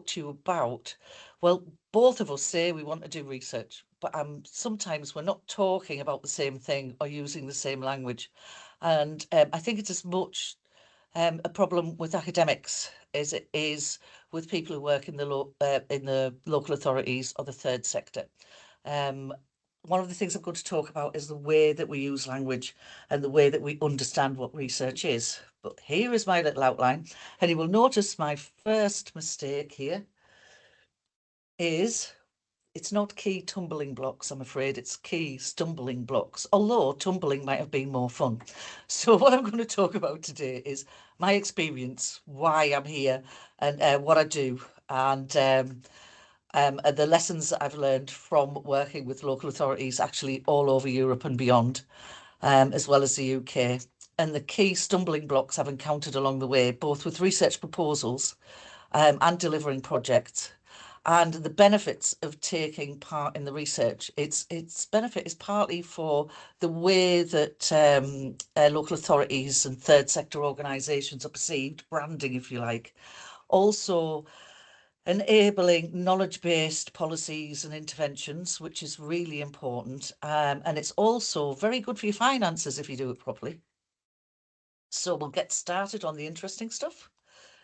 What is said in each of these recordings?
to you about, well, both of us say we want to do research, but sometimes we're not talking about the same thing or using the same language. And I think it's as much a problem with academics as it is with people who work in the local authorities or the third sector. Um, one of the things I'm going to talk about is the way that we use language and the way that we understand what research is. But here is my little outline, and you will notice my first mistake here is it's not key tumbling blocks, I'm afraid. It's key stumbling blocks, although tumbling might have been more fun. So what I'm going to talk about today is my experience, why I'm here, and what I do, and the lessons that I've learned from working with local authorities actually all over Europe and beyond, as well as the UK. And the key stumbling blocks I've encountered along the way, both with research proposals and delivering projects, and the benefits of taking part in the research. Its benefit is partly for the way that local authorities and third sector organisations are perceived, branding, if you like. Also, enabling knowledge-based policies and interventions, which is really important. And it's also very good for your finances if you do it properly. So we'll get started on the interesting stuff.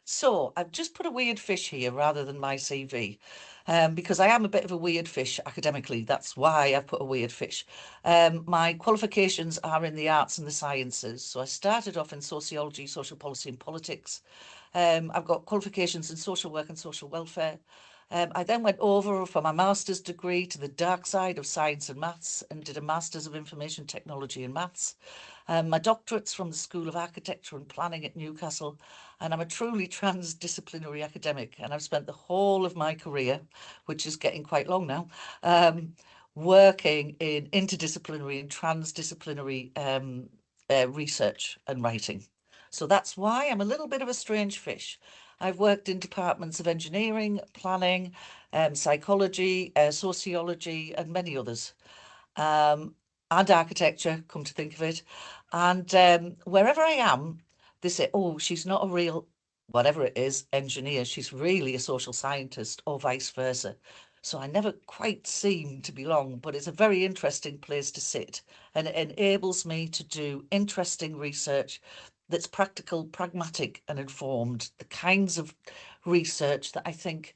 So I've just put a weird fish here rather than my CV, because I am a bit of a weird fish academically. That's why I've put a weird fish. My qualifications are in the arts and the sciences. So I started off in sociology, social policy and politics. I've got qualifications in social work and social welfare. I then went over for my master's degree to the dark side of science and maths and did a master's of information technology and maths. My doctorate's from the School of Architecture and Planning at Newcastle, and I'm a truly transdisciplinary academic. And I've spent the whole of my career, which is getting quite long now, working in interdisciplinary and transdisciplinary research and writing. So that's why I'm a little bit of a strange fish. I've worked in departments of engineering, planning, psychology, sociology, and many others, and architecture, come to think of it. And wherever I am, they say, oh, she's not a real, whatever it is, engineer. She's really a social scientist, or vice versa. So I never quite seem to belong, but it's a very interesting place to sit. And it enables me to do interesting research that's practical, pragmatic, and informed. The kinds of research that I think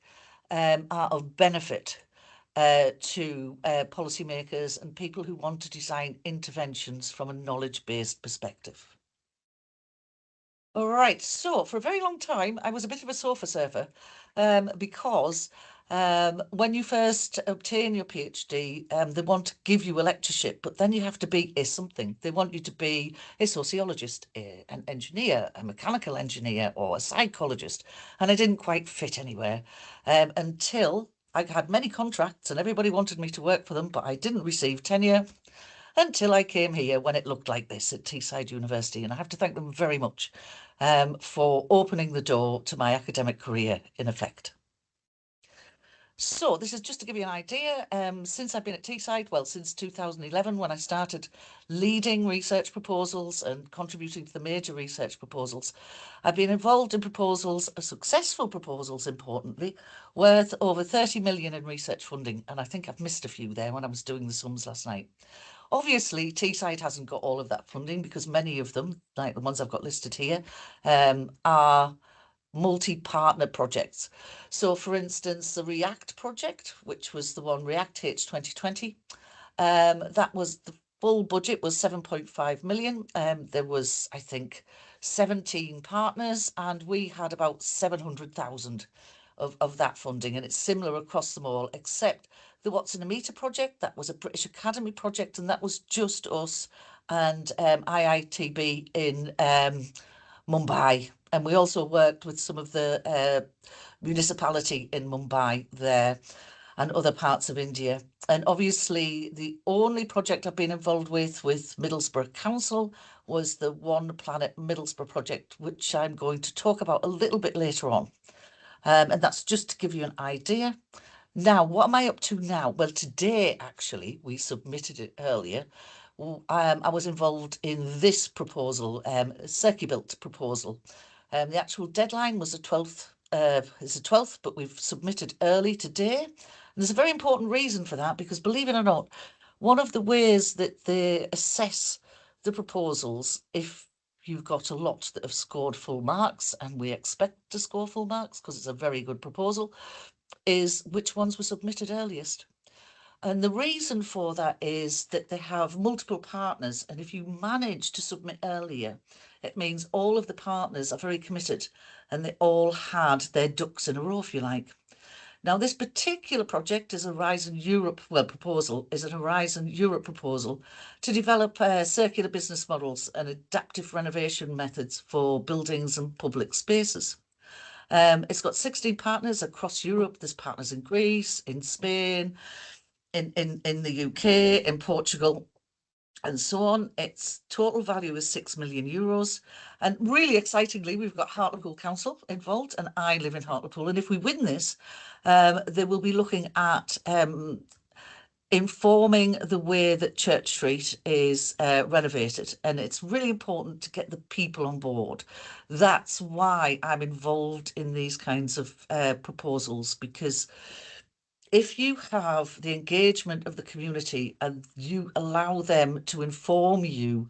are of benefit to policymakers and people who want to design interventions from a knowledge-based perspective. All right, so for a very long time, I was a bit of a sofa surfer because when you first obtain your PhD, they want to give you a lectureship, but then you have to be a something. They want you to be a sociologist, an engineer, a mechanical engineer, or a psychologist. And I didn't quite fit anywhere until I had many contracts and everybody wanted me to work for them, but I didn't receive tenure until I came here when it looked like this at Teesside University. And I have to thank them very much for opening the door to my academic career, in effect. So this is just to give you an idea. Since I've been at Teesside, well, since 2011, when I started leading research proposals and contributing to the major research proposals, I've been involved in proposals, successful proposals, importantly, worth over 30 million in research funding. And I think I've missed a few there when I was doing the sums last night. Obviously, Teesside hasn't got all of that funding because many of them, like the ones I've got listed here, are multi-partner projects. So, for instance, the React project, which was the one React H 2020, that was the full budget was 7.5 million. There was, I think, 17 partners, and we had about 700,000 of that funding, and it's similar across them all, except the What's in a Meter project, that was a British Academy project, and that was just us and IITB in Mumbai. And we also worked with some of the municipality in Mumbai there and other parts of India. And obviously, the only project I've been involved with Middlesbrough Council was the One Planet Middlesbrough project, which I'm going to talk about a little bit later on. And that's just to give you an idea. Now, what am I up to now? Well, today, actually, we submitted it earlier. I was involved in this proposal, Circubuilt proposal. The actual deadline was the 12th it's the 12th, but we've submitted early today. And there's a very important reason for that, because believe it or not, one of the ways that they assess the proposals, if you've got a lot that have scored full marks, and we expect to score full marks because it's a very good proposal, is which ones were submitted earliest. And the reason for that is that they have multiple partners. And if you manage to submit earlier, it means all of the partners are very committed and they all had their ducks in a row, if you like. Now, this particular project is a Horizon Europe, proposal is an Horizon Europe proposal to develop circular business models and adaptive renovation methods for buildings and public spaces. It's got 16 partners across Europe. There's partners in Greece, in Spain, in the UK, in Portugal, and so on. Its total value is €6 million. And really excitingly, we've got Hartlepool Council involved, and I live in Hartlepool. And if we win this, they will be looking at informing the way that Church Street is renovated. And it's really important to get the people on board. That's why I'm involved in these kinds of proposals, because if you have the engagement of the community and you allow them to inform you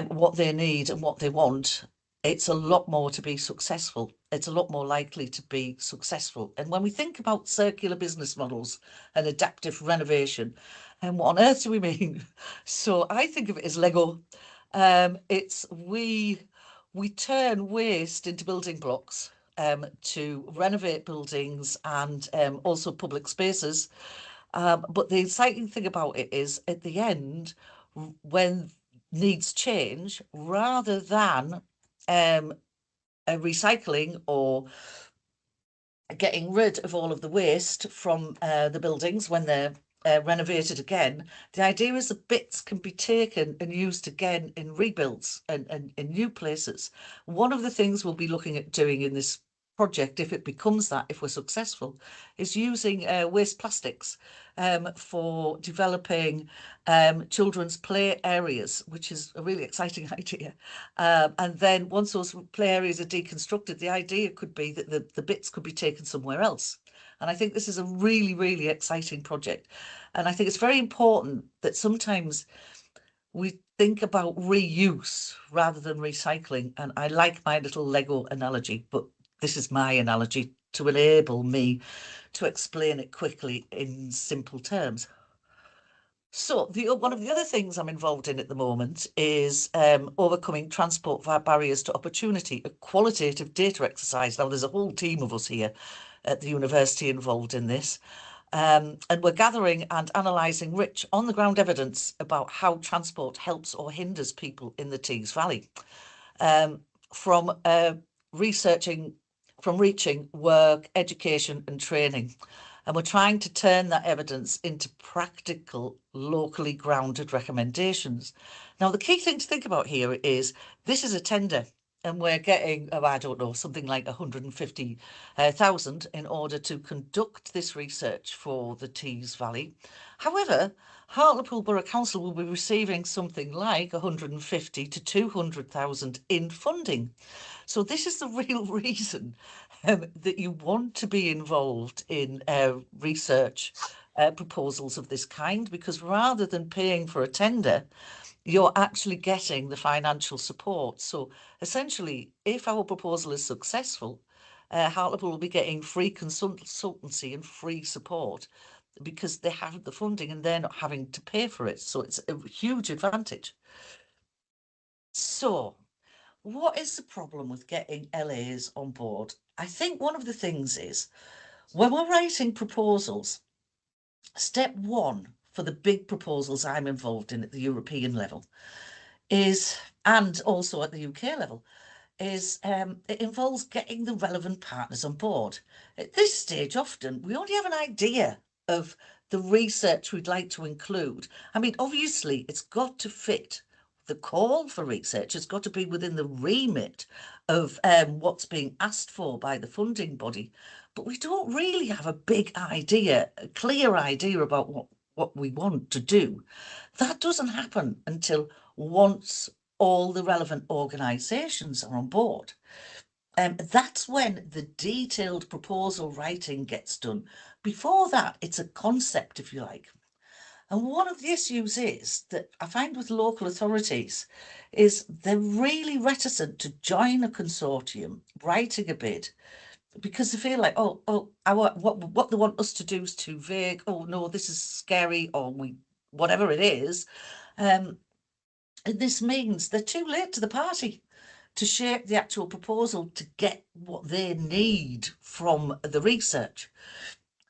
what they need and what they want, it's a lot more to be successful. It's a lot more likely to be successful. And when we think about circular business models and adaptive renovation, and what on earth do we mean? So I think of it as Lego. It's we turn waste into building blocks to renovate buildings and also public spaces. But the exciting thing about it is at the end, when needs change, rather than recycling or getting rid of all of the waste from the buildings when they're renovated again, the idea is the bits can be taken and used again in rebuilds and in new places. One of the things we'll be looking at doing in this project, if it becomes that, if we're successful, is using waste plastics for developing children's play areas, which is a really exciting idea. And then once those play areas are deconstructed, the idea could be that the bits could be taken somewhere else. And I think this is a really, really exciting project. And I think it's very important that sometimes we think about reuse rather than recycling. And I like my little Lego analogy, but this is my analogy to enable me to explain it quickly in simple terms. So one of the other things I'm involved in at the moment is overcoming transport barriers to opportunity, a qualitative data exercise. Now, there's a whole team of us here at the university involved in this. And we're gathering and analysing rich on-the-ground evidence about how transport helps or hinders people in the Tees Valley. From reaching work, education and training. And we're trying to turn that evidence into practical, locally grounded recommendations. Now, the key thing to think about here is this is a tender and we're getting, I don't know, something like 150,000 in order to conduct this research for the Tees Valley. However, Hartlepool Borough Council will be receiving something like 150 to 200,000 in funding. So this is the real reason that you want to be involved in research proposals of this kind, because rather than paying for a tender, you're actually getting the financial support. So essentially, if our proposal is successful, Hartlepool will be getting free consultancy and free support because they have the funding and they're not having to pay for it. So it's a huge advantage. So what is the problem with getting LAs on board? I think one of the things is when we're writing proposals, step one for the big proposals I'm involved in at the European level is, and also at the UK level, is it involves getting the relevant partners on board. At this stage, often we only have an idea of the research we'd like to include. I mean, obviously, it's got to fit. The call for research has got to be within the remit of what's being asked for by the funding body. But we don't really have a big idea, a clear idea about what we want to do. That doesn't happen until once all the relevant organisations are on board. That's when the detailed proposal writing gets done. Before that, it's a concept, if you like. And one of the issues is that I find with local authorities is they're really reticent to join a consortium writing a bid because they feel like, what they want us to do is too vague. Oh no, this is scary, or whatever it is. And this means they're too late to the party to shape the actual proposal to get what they need from the research.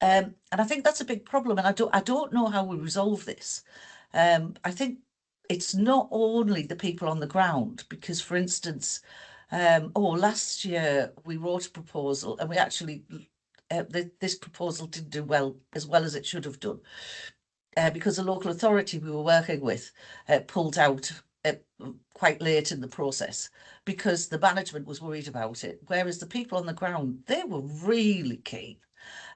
And I think that's a big problem. And I don't know how we resolve this. I think it's not only the people on the ground, because, for instance, last year we wrote a proposal and we actually, this proposal didn't do as well as it should have done, because the local authority we were working with pulled out quite late in the process because the management was worried about it, whereas the people on the ground, they were really keen.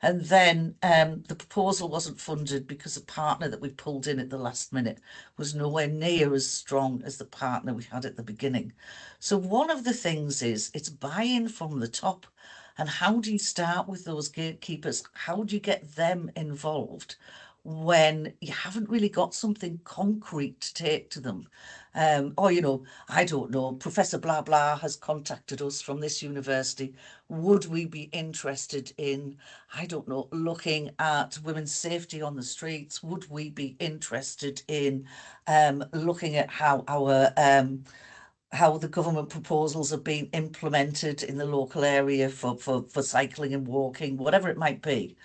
And then the proposal wasn't funded because the partner that we pulled in at the last minute was nowhere near as strong as the partner we had at the beginning. So one of the things is it's buy-in from the top. And how do you start with those gatekeepers? How do you get them involved when you haven't really got something concrete to take to them? Or, I don't know, Professor blah blah has contacted us from this university. Would we be interested in, I don't know, looking at women's safety on the streets? Would we be interested in looking at how the government proposals have been implemented in the local area for cycling and walking, whatever it might be?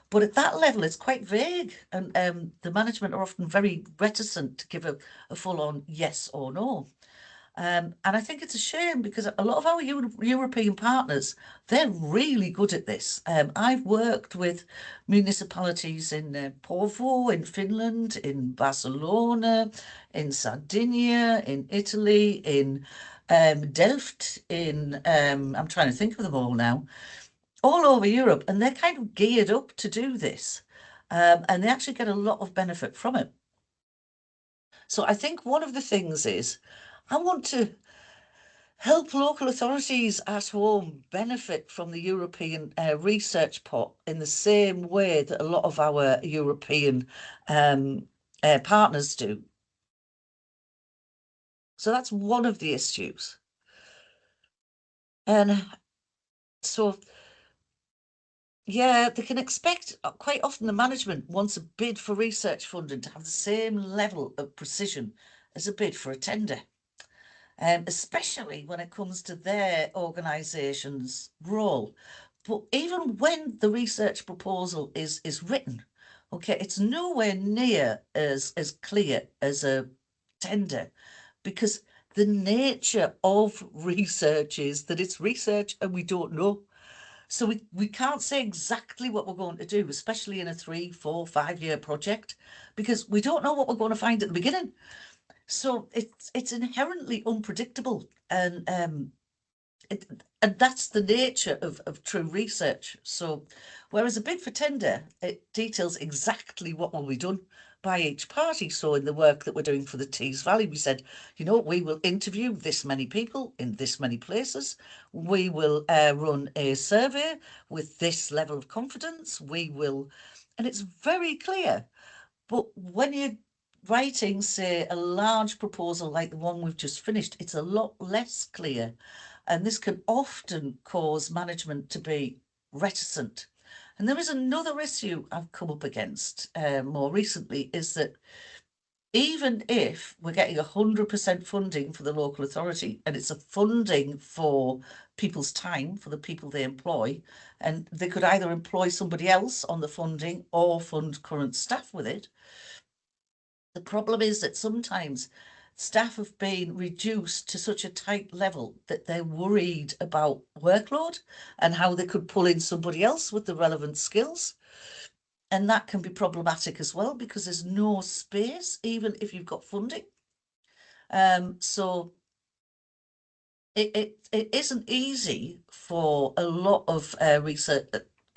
But at that level, it's quite vague, and the management are often very reticent to give a full-on yes or no. And I think it's a shame because a lot of our European partners, they're really good at this. I've worked with municipalities in Porvoo, in Finland, in Barcelona, in Sardinia, in Italy, in Delft, I'm trying to think of them all now, all over Europe, and they're kind of geared up to do this. And they actually get a lot of benefit from it. So I think one of the things is I want to help local authorities at home benefit from the European research pot in the same way that a lot of our European partners do. So that's one of the issues. And so, yeah, they can expect quite often the management wants a bid for research funding to have the same level of precision as a bid for a tender. Especially when it comes to their organisation's role. But even when the research proposal is written, okay, it's nowhere near as clear as a tender, because the nature of research is that it's research and we don't know. So we can't say exactly what we're going to do, especially in a 3, 4, 5 year project, because we don't know what we're going to find at the beginning. So it's inherently unpredictable, and that's the nature of true research. So whereas a bid for tender, it details exactly what will be done by each party. So in the work that we're doing for the Tees Valley, we said, we will interview this many people in this many places. We will run a survey with this level of confidence. And it's very clear. But when you're writing, say, a large proposal like the one we've just finished, it's a lot less clear. And this can often cause management to be reticent. And there is another issue I've come up against more recently, is that even if we're getting 100% funding for the local authority, and it's a funding for people's time, for the people they employ, and they could either employ somebody else on the funding or fund current staff with it. The problem is that sometimes staff have been reduced to such a tight level that they're worried about workload and how they could pull in somebody else with the relevant skills. And that can be problematic as well because there's no space, even if you've got funding. So it isn't easy for a lot of research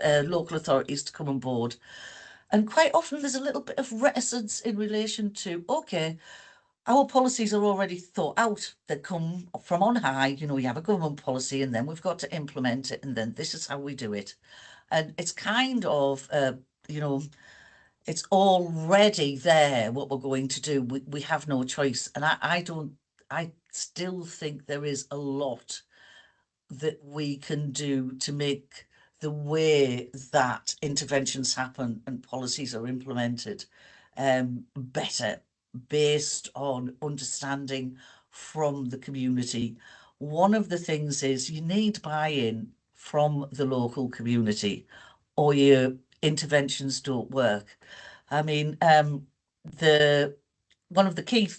local authorities to come on board. And quite often there's a little bit of reticence in relation to, okay, our policies are already thought out. They come from on high. You know, we have a government policy and then we've got to implement it, and then this is how we do it. And it's kind of, you know, it's already there what we're going to do. We have no choice. And I still think there is a lot that we can do to make the way that interventions happen and policies are implemented better, based on understanding from the community. One of the things is you need buy-in from the local community, or your interventions don't work. I mean, the one of the key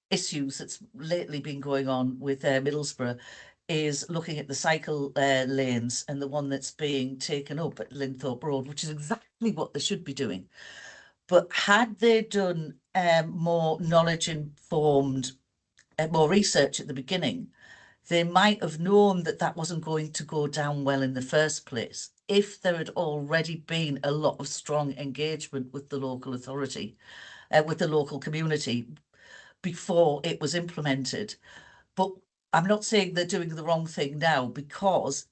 issues that's lately been going on with Middlesbrough is looking at the cycle lanes, and the one that's being taken up at Linthorpe Road, which is exactly what they should be doing. But had they done more knowledge informed, more research at the beginning, they might have known that that wasn't going to go down well in the first place, if there had already been a lot of strong engagement with the local authority, with the local community before it was implemented. But I'm not saying they're doing the wrong thing now, because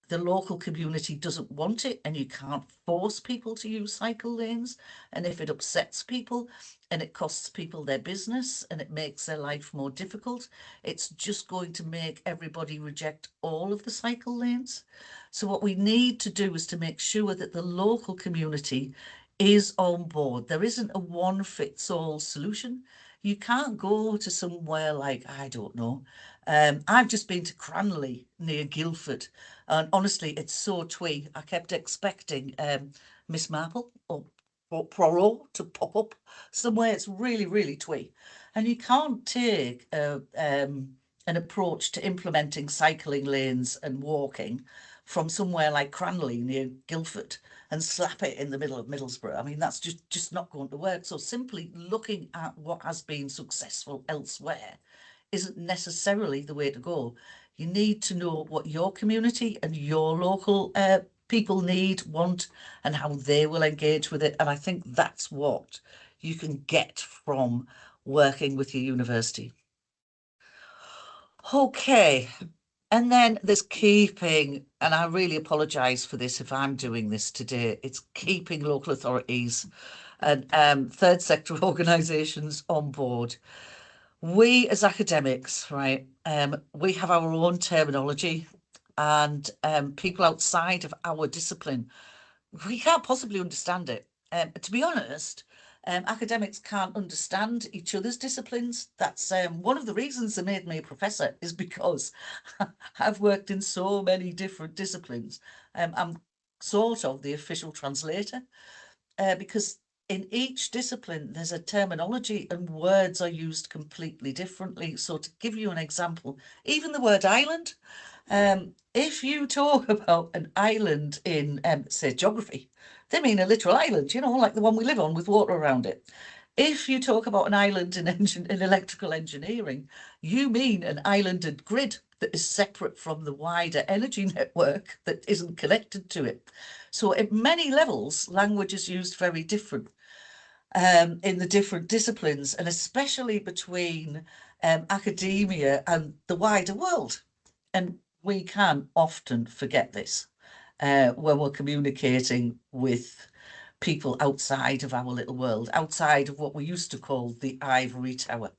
the local community doesn't want it, and you can't force people to use cycle lanes. And if it upsets people and it costs people their business and it makes their life more difficult, it's just going to make everybody reject all of the cycle lanes. So what we need to do is to make sure that the local community is on board. There isn't a one fits all solution. You can't go to somewhere like, I don't know, I've just been to Cranley near Guildford, and honestly, it's so twee. I kept expecting Miss Marple or Proro to pop up somewhere. It's really, really twee. And you can't take an approach to implementing cycling lanes and walking from somewhere like Cranley near Guildford and slap it in the middle of Middlesbrough. I mean, that's just not going to work. So simply looking at what has been successful elsewhere isn't necessarily the way to go. You need to know what your community and your local people need, want, and how they will engage with it. And I think that's what you can get from working with your university. Okay. And then there's keeping, and I really apologise for this if I'm doing this today, it's keeping local authorities and third sector organisations on board. We as academics, right, we have our own terminology, and people outside of our discipline, we can't possibly understand it. To be honest, academics can't understand each other's disciplines. That's one of the reasons they made me a professor, is because I've worked in so many different disciplines. I'm sort of the official translator, because in each discipline there's a terminology and words are used completely differently. So to give you an example, even the word island, if you talk about an island in, say, geography, they mean a literal island, you know, like the one we live on with water around it. If you talk about an island in electrical engineering, you mean an islanded grid that is separate from the wider energy network that isn't connected to it. So at many levels, language is used very different in the different disciplines, and especially between academia and the wider world. And we can often forget this when we're communicating with people outside of our little world, outside of what we used to call the ivory tower.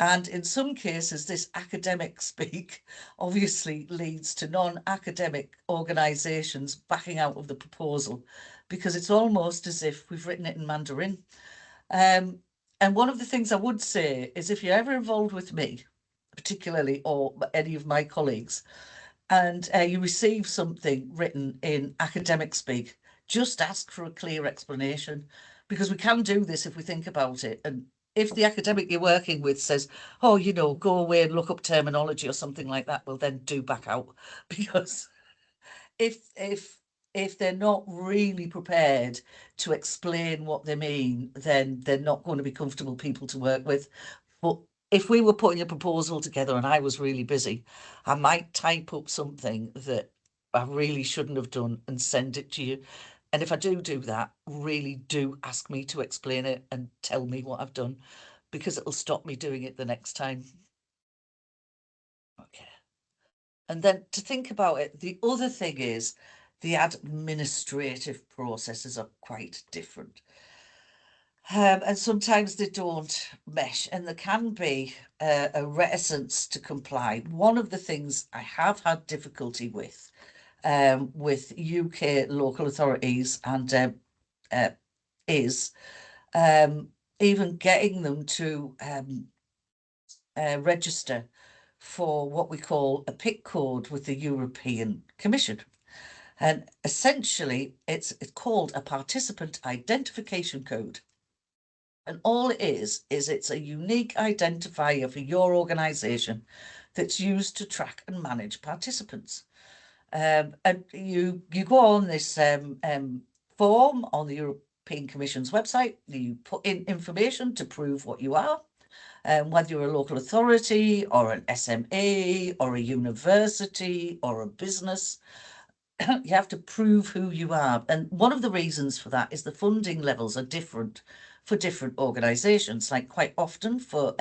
And in some cases, this academic speak obviously leads to non-academic organisations backing out of the proposal, because it's almost as if we've written it in Mandarin. And one of the things I would say is, if you're ever involved with me, particularly, or any of my colleagues, and you receive something written in academic speak, just ask for a clear explanation, because we can do this if we think about it. And if the academic you're working with says, oh, you know, go away and look up terminology or something like that, well, then do back out. Because if they're not really prepared to explain what they mean, then they're not going to be comfortable people to work with. But if we were putting a proposal together and I was really busy, I might type up something that I really shouldn't have done and send it to you. And if I do that, really do ask me to explain it and tell me what I've done, because it'll stop me doing it the next time. Okay. And then to think about it, the other thing is the administrative processes are quite different. And sometimes they don't mesh, and there can be a reticence to comply. One of the things I have had difficulty with UK local authorities and is even getting them to register for what we call a PIC code with the European Commission. And essentially, it's called a participant identification code. And all it is it's a unique identifier for your organisation that's used to track and manage participants. And you go on this form on the European Commission's website, you put in information to prove what you are, whether you're a local authority or an SME or a university or a business. You have to prove who you are. And one of the reasons for that is the funding levels are different for different organisations. Like quite often for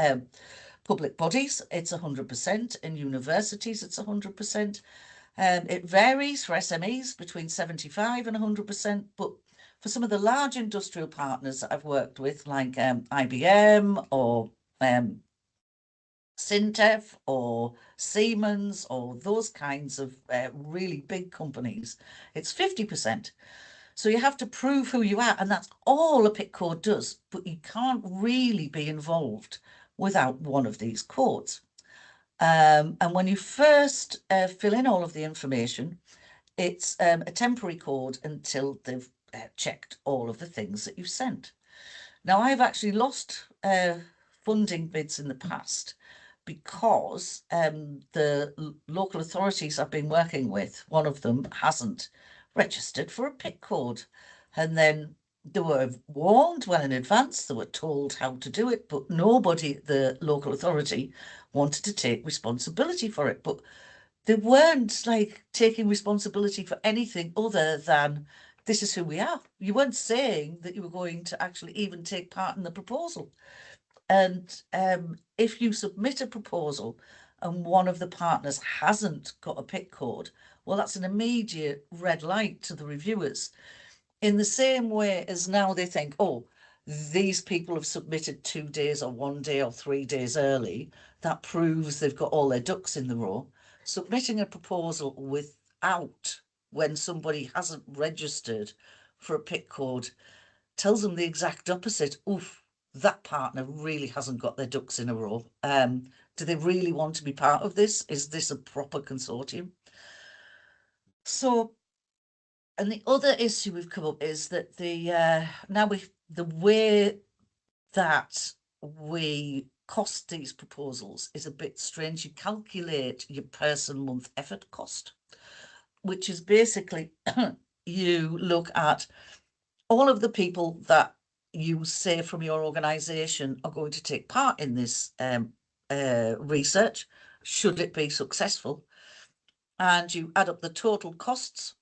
public bodies, it's 100%. In universities, it's 100%. It varies for SMEs between 75 and 100%. But for some of the large industrial partners that I've worked with, like IBM or Syntef or Siemens or those kinds of really big companies, it's 50%. So you have to prove who you are, and that's all a PIC code does, but you can't really be involved without one of these codes. And when you first fill in all of the information, it's a temporary code until they've checked all of the things that you've sent. Now, I've actually lost funding bids in the past because the local authorities I've been working with, one of them hasn't registered for a PIC code. And then they were warned well in advance, they were told how to do it, but nobody, the local authority, wanted to take responsibility for it. But they weren't like taking responsibility for anything other than this is who we are. You weren't saying that you were going to actually even take part in the proposal. And if you submit a proposal and one of the partners hasn't got a PIC code, well, that's an immediate red light to the reviewers. In the same way as now they think, oh, these people have submitted 2 days or 1 day or 3 days early. That proves they've got all their ducks in the row. Submitting a proposal without, when somebody hasn't registered for a PIC code, tells them the exact opposite. Oof, that partner really hasn't got their ducks in a row. Do they really want to be part of this? Is this a proper consortium? So, and the other issue we've come up is that the way that we cost these proposals is a bit strange. You calculate your person month effort cost, which is basically you look at all of the people that you say from your organisation are going to take part in this research, should it be successful, and you add up the total costs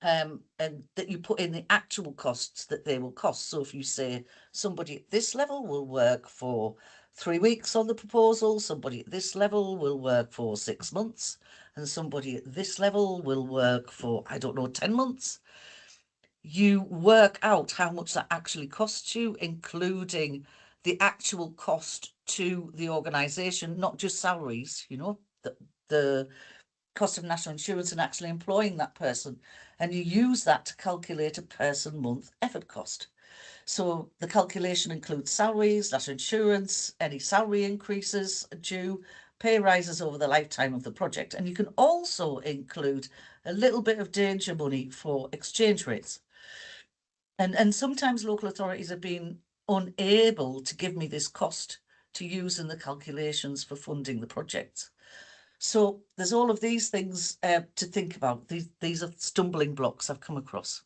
and that you put in the actual costs that they will cost. So if you say somebody at this level will work for 3 weeks on the proposal, somebody at this level will work for 6 months, and somebody at this level will work for, I don't know, 10 months, you work out how much that actually costs you, including the actual cost to the organisation, not just salaries, you know, the cost of national insurance and actually employing that person. And you use that to calculate a person month effort cost. So the calculation includes salaries, national insurance, any salary increases due, pay rises over the lifetime of the project. And you can also include a little bit of danger money for exchange rates. And sometimes local authorities have been unable to give me this cost to use in the calculations for funding the projects. So there's all of these things to think about. These are stumbling blocks I've come across.